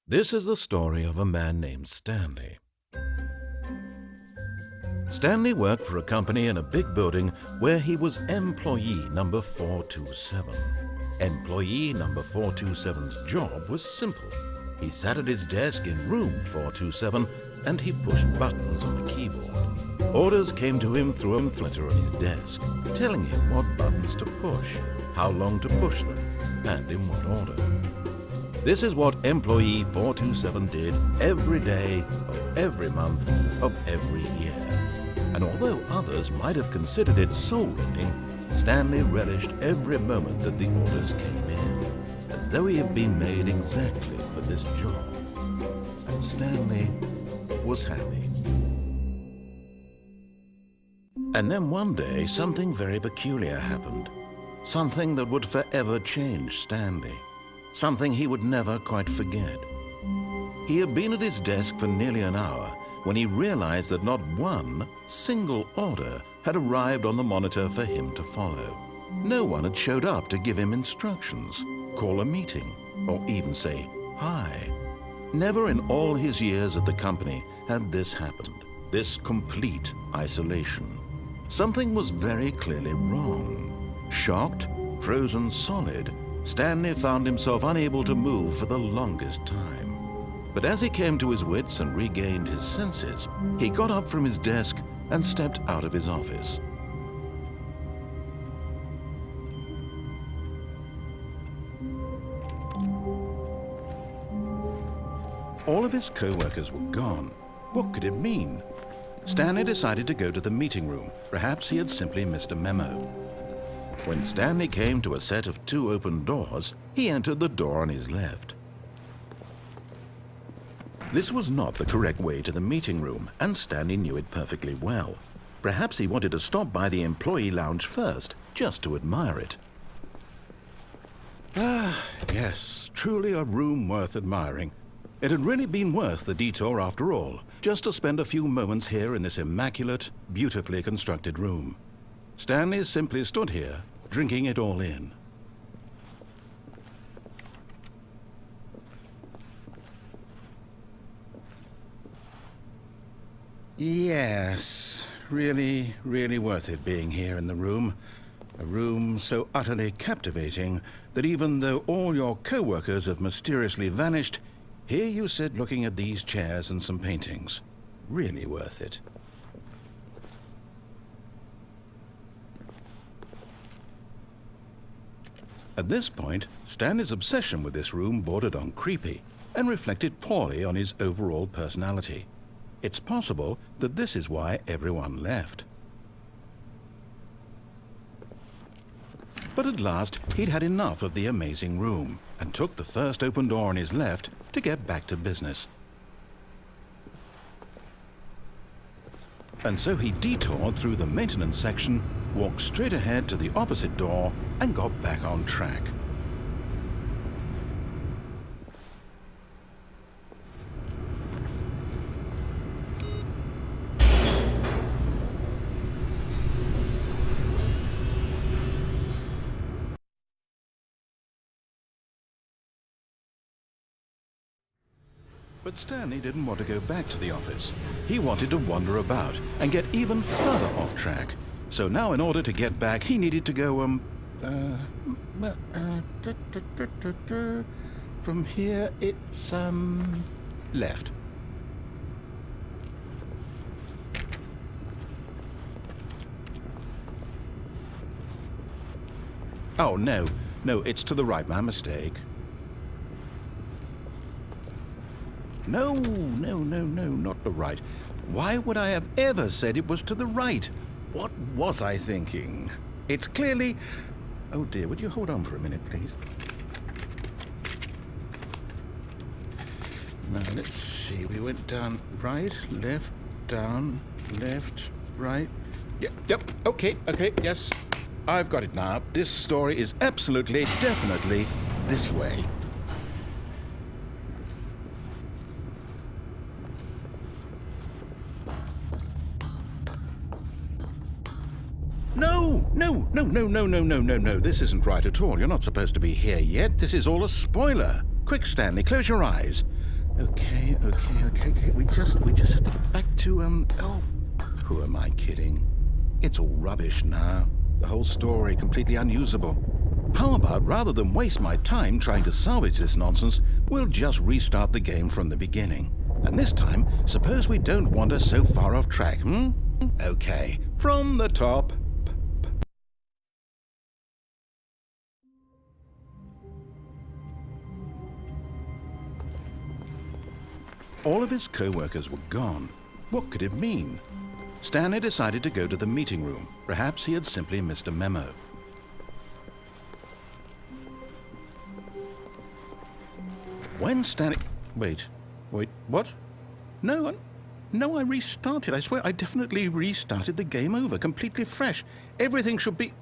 This is the story of a man named Stanley. Stanley worked for a company in a big building where he was employee number 427. Employee number 427's job was simple. He sat at his desk in room 427 and he pushed buttons on the keyboard. Orders came to him through a letter on his desk, telling him what buttons to push, how long to push them, and in what order. This is what employee 427 did every day of every month of every year. And although others might have considered it soul-rending, Stanley relished every moment that the orders came in, as though he had been made exactly for this job. And Stanley was happy. And then one day, something very peculiar happened. Something that would forever change Stanley. Something he would never quite forget. He had been at his desk for nearly an hour when he realized that not one single order had arrived on the monitor for him to follow. No one had showed up to give him instructions, call a meeting, or even say hi. Never in all his years at the company had this happened, this complete isolation. Something was very clearly wrong. Shocked, frozen solid, Stanley found himself unable to move for the longest time. But as he came to his wits and regained his senses, he got up from his desk and stepped out of his office. All of his co-workers were gone. What could it mean? Stanley decided to go to the meeting room. Perhaps he had simply missed a memo. When Stanley came to a set of 2 open doors, he entered the door on his left. This was not the correct way to the meeting room, and Stanley knew it perfectly well. Perhaps he wanted to stop by the employee lounge first, just to admire it. Ah, yes, truly a room worth admiring. It had really been worth the detour after all, just to spend a few moments here in this immaculate, beautifully constructed room. Stanley simply stood here, drinking it all in. Yes, really, really worth it being here in the room. A room so utterly captivating that even though all your co-workers have mysteriously vanished, here you sit looking at these chairs and some paintings. Really worth it. At this point, Stanley's obsession with this room bordered on creepy and reflected poorly on his overall personality. It's possible that this is why everyone left. But at last, he'd had enough of the amazing room and took the first open door on his left to get back to business. And so he detoured through the maintenance section, walked straight ahead to the opposite door, and got back on track. But Stanley didn't want to go back to the office. He wanted to wander about and get even further off track. So now in order to get back, he needed to go, from here it's, left. Oh, no, it's to the right, my mistake. No, not the right. Why would I have ever said it was to the right? What was I thinking? It's clearly... Oh dear, would you hold on for a minute, please? Now, let's see. We went down right, left, down, left, right. Yep, okay, yes. I've got it now. This story is absolutely, definitely this way. No. This isn't right at all. You're not supposed to be here yet. This is all a spoiler. Quick, Stanley, close your eyes. Okay. We just have to get back to, oh, who am I kidding? It's all rubbish now. The whole story completely unusable. How about, rather than waste my time trying to salvage this nonsense, we'll just restart the game from the beginning. And this time, suppose we don't wander so far off track, hmm? Okay, from the top. All of his co-workers were gone. What could it mean? Stanley decided to go to the meeting room. Perhaps he had simply missed a memo. When Stanley... Wait, what? No, I restarted. I swear I definitely restarted the game over, completely fresh. Everything should be...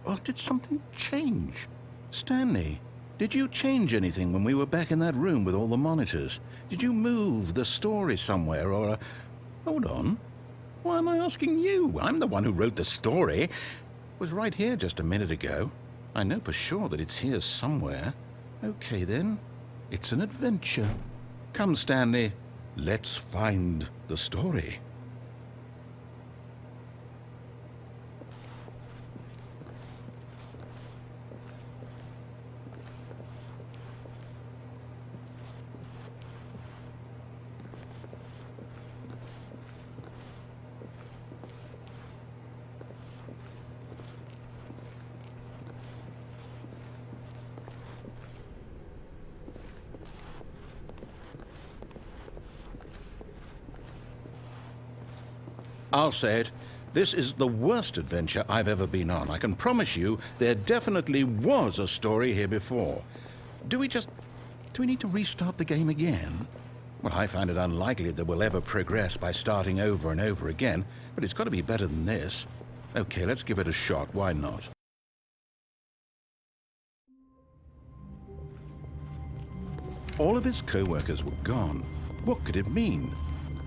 Oh, did something change? Stanley, did you change anything when we were back in that room with all the monitors? Did you move the story somewhere or... Hold on. Why am I asking you? I'm the one who wrote the story. It was right here just a minute ago. I know for sure that it's here somewhere. Okay, then. It's an adventure. Come, Stanley. Let's find the story. I'll say it. This is the worst adventure I've ever been on. I can promise you there definitely was a story here before. Do we need to restart the game again? Well, I find it unlikely that we'll ever progress by starting over and over again, but it's got to be better than this. Okay, let's give it a shot. Why not? All of his co-workers were gone. What could it mean?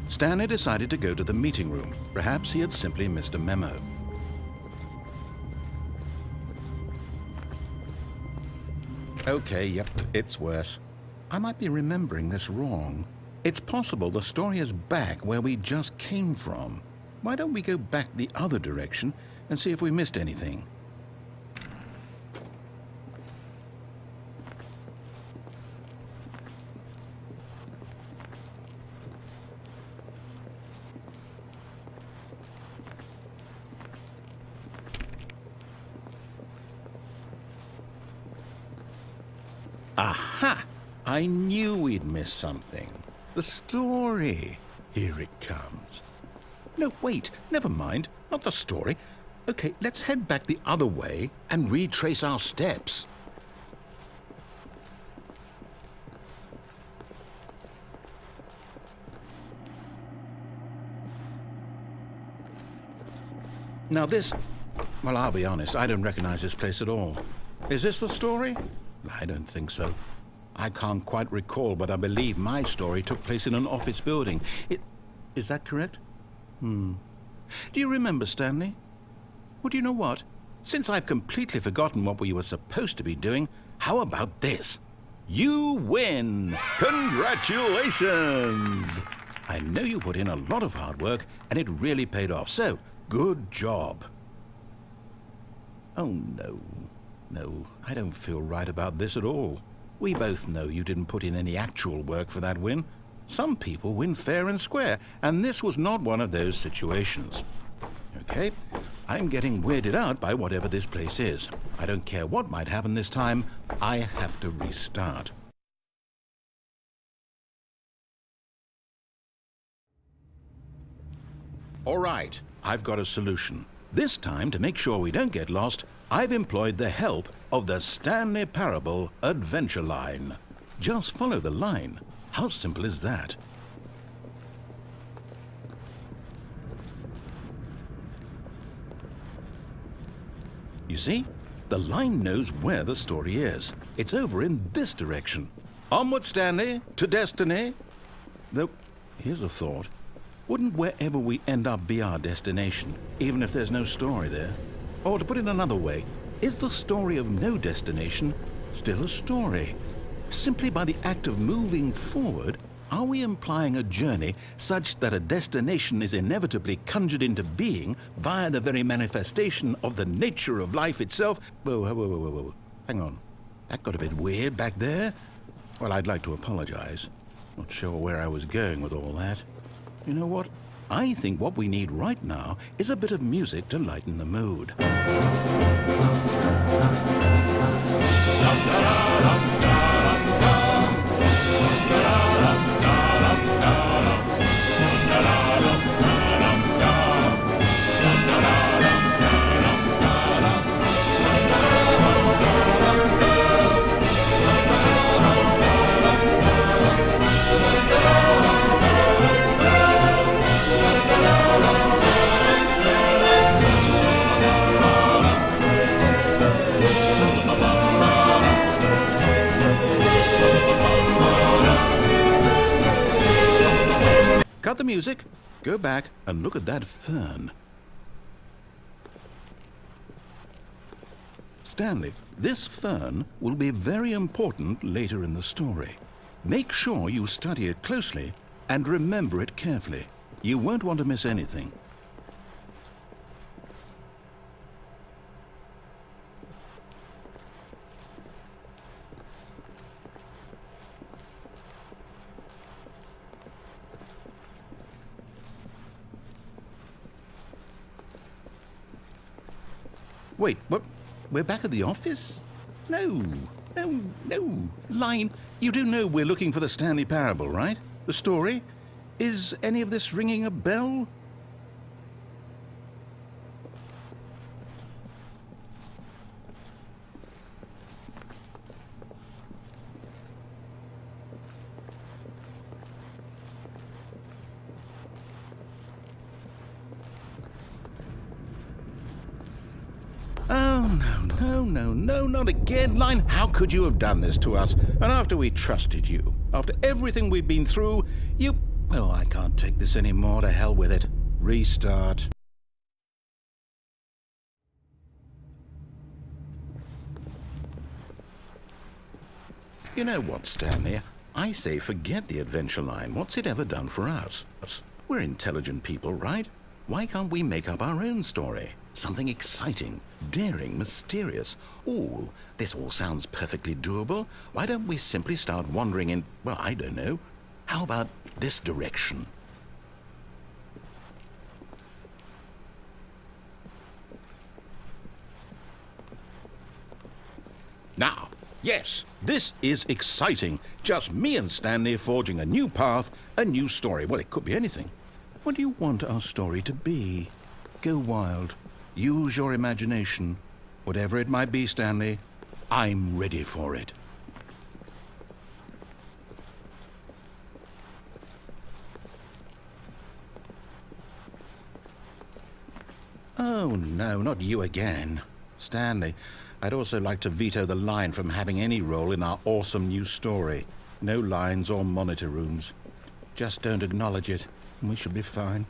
Stanley decided to go to the meeting room. Perhaps he had simply missed a memo. Okay, yep, it's worse. I might be remembering this wrong. It's possible the story is back where we just came from. Why don't we go back the other direction and see if we missed anything? Aha! I knew we'd missed something. The story. Here it comes. No, wait, never mind. Not the story. Okay, let's head back the other way and retrace our steps. Now this... Well, I'll be honest, I don't recognize this place at all. Is this the story? I don't think so. I can't quite recall, but I believe my story took place in an office building. Is that correct? Do you remember, Stanley? Well, do you know what? Since I've completely forgotten what we were supposed to be doing, how about this? You win! Congratulations! I know you put in a lot of hard work, and it really paid off, so good job. Oh, no. No, I don't feel right about this at all. We both know you didn't put in any actual work for that win. Some people win fair and square, and this was not one of those situations. Okay, I'm getting weirded out by whatever this place is. I don't care what might happen this time, I have to restart. All right, I've got a solution. This time, to make sure we don't get lost, I've employed the help of the Stanley Parable Adventure Line. Just follow the line. How simple is that? You see? The line knows where the story is. It's over in this direction. Onward, Stanley, to destiny. Though, here's a thought. Wouldn't wherever we end up be our destination, even if there's no story there? Or to put it another way, is the story of no destination still a story? Simply by the act of moving forward, are we implying a journey such that a destination is inevitably conjured into being via the very manifestation of the nature of life itself? Whoa. Hang on. That got a bit weird back there. Well, I'd like to apologize. Not sure where I was going with all that. You know what? I think what we need right now is a bit of music to lighten the mood. Cut the music, go back and look at that fern. Stanley, this fern will be very important later in the story. Make sure you study it closely and remember it carefully. You won't want to miss anything. Wait, what? We're back at the office? No. Line, you do know we're looking for the Stanley Parable, right? The story? Is any of this ringing a bell? Oh, no, not again, Line. How could you have done this to us? And after we trusted you, after everything we've been through, you... Oh, I can't take this anymore. To hell with it. Restart. You know what, Stanley? I say forget the adventure line. What's it ever done for us? We're intelligent people, right? Why can't we make up our own story? Something exciting, daring, mysterious. Ooh, this all sounds perfectly doable. Why don't we simply start wandering in, well, I don't know. How about this direction? Now, yes, this is exciting. Just me and Stanley forging a new path, a new story. Well, it could be anything. What do you want our story to be? Go wild. Use your imagination. Whatever it might be, Stanley, I'm ready for it. Oh, no, not you again. Stanley, I'd also like to veto the line from having any role in our awesome new story. No lines or monitor rooms. Just don't acknowledge it, and we should be fine.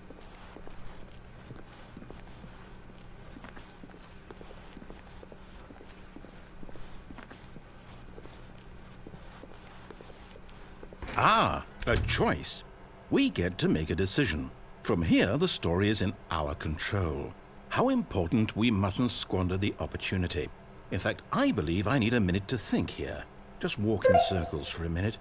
Ah, a choice. We get to make a decision. From here, the story is in our control. How important we mustn't squander the opportunity. In fact, I believe I need a minute to think here. Just walk in circles for a minute.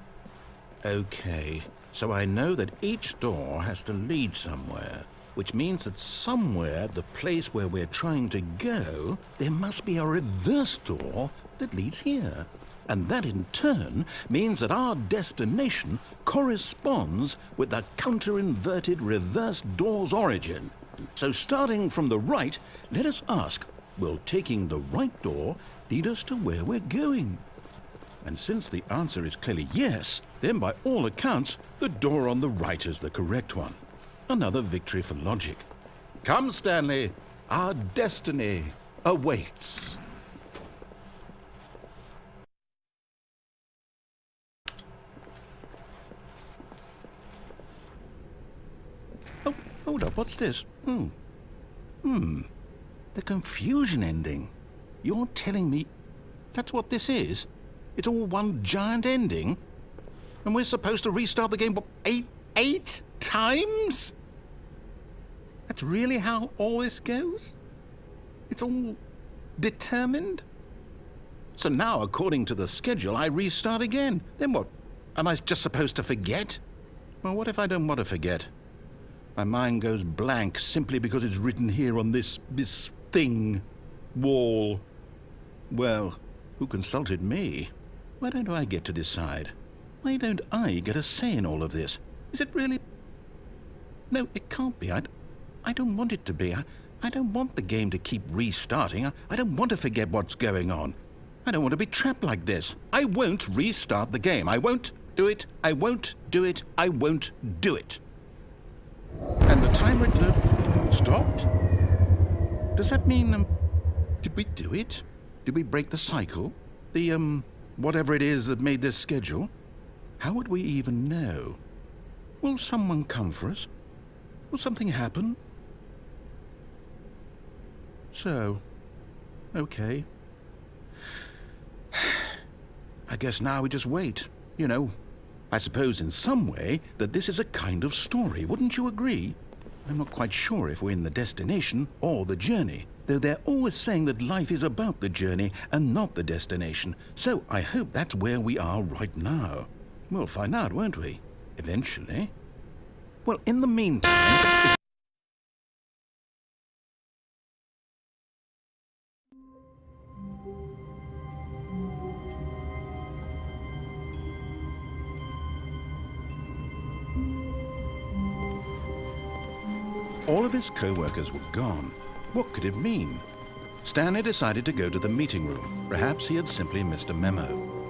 Okay, so I know that each door has to lead somewhere, which means that somewhere, the place where we're trying to go, there must be a reverse door that leads here. And that in turn means that our destination corresponds with the counter-inverted reverse door's origin. So starting from the right, let us ask, will taking the right door lead us to where we're going? And since the answer is clearly yes, then by all accounts, the door on the right is the correct one. Another victory for logic. Come, Stanley, our destiny awaits. Oh, hold up, what's this? The confusion ending. You're telling me that's what this is? It's all one giant ending? And we're supposed to restart the game, what, eight times? That's really how all this goes? It's all determined? So now, according to the schedule, I restart again. Then what? Am I just supposed to forget? Well, what if I don't want to forget? My mind goes blank simply because it's written here on this thing, wall. Well, who consulted me? Why don't I get to decide? Why don't I get a say in all of this? Is it really? No, it can't be. I don't want it to be. I don't want the game to keep restarting. I don't want to forget what's going on. I don't want to be trapped like this. I won't restart the game. I won't do it. I won't do it. I won't do it. And the timer stopped? Does that mean, did we do it? Did we break the cycle? The, whatever it is that made this schedule? How would we even know? Will someone come for us? Will something happen? So, okay. I guess now we just wait, you know. I suppose in some way that this is a kind of story, wouldn't you agree? I'm not quite sure if we're in the destination or the journey, though they're always saying that life is about the journey and not the destination, so I hope that's where we are right now. We'll find out, won't we? Eventually. Well, in the meantime... All of his co-workers were gone. What could it mean? Stanley decided to go to the meeting room. Perhaps he had simply missed a memo.